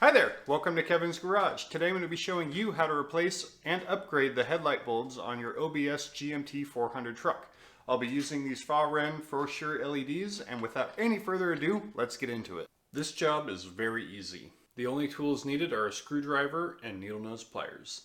Hi there, welcome to Kevin's Garage. Today I'm going to be showing you how to replace and upgrade the headlight bulbs on your OBS GMT400 truck. I'll be using these Fahren LEDs, and without any further ado, let's get into it. This job is very easy. The only tools needed are a screwdriver and needle nose pliers.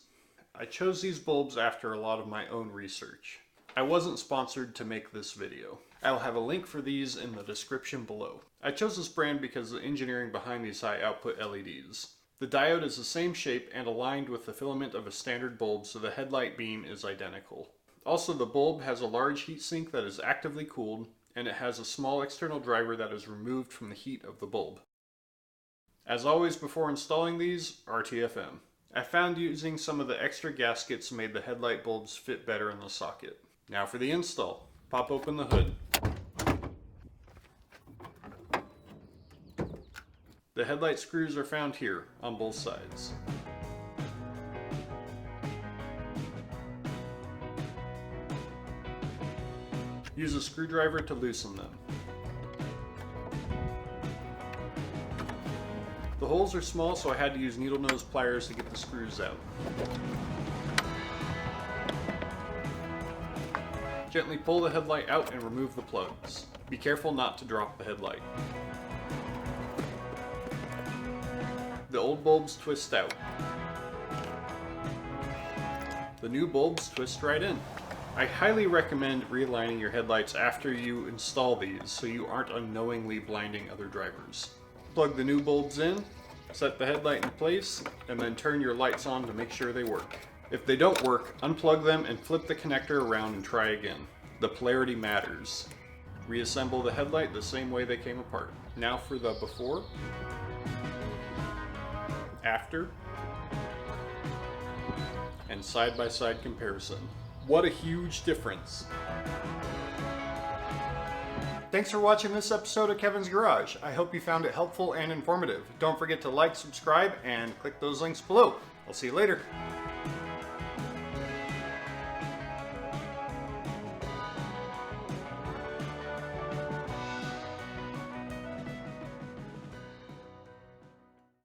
I chose these bulbs after a lot of my own research. I wasn't sponsored to make this video. I'll have a link for these in the description below. I chose this brand because of the engineering behind these high output LEDs. The diode is the same shape and aligned with the filament of a standard bulb, so the headlight beam is identical. Also, the bulb has a large heatsink that is actively cooled, and it has a small external driver that is removed from the heat of the bulb. As always before installing these, RTFM. I found using some of the extra gaskets made the headlight bulbs fit better in the socket. Now for the install. Pop open the hood. The headlight screws are found here on both sides. Use a screwdriver to loosen them. The holes are small, so I had to use needle nose pliers to get the screws out. Gently pull the headlight out and remove the plugs. Be careful not to drop the headlight. The old bulbs twist out. The new bulbs twist right in. I highly recommend realigning your headlights after you install these so you aren't unknowingly blinding other drivers. Plug the new bulbs in, set the headlight in place, and then turn your lights on to make sure they work. If they don't work, unplug them and flip the connector around and try again. The polarity matters. Reassemble the headlight the same way they came apart. Now for the before, after, and side-by-side comparison. What a huge difference! Thanks for watching this episode of Kevin's Garage. I hope you found it helpful and informative. Don't forget to like, subscribe, and click those links below. I'll see you later.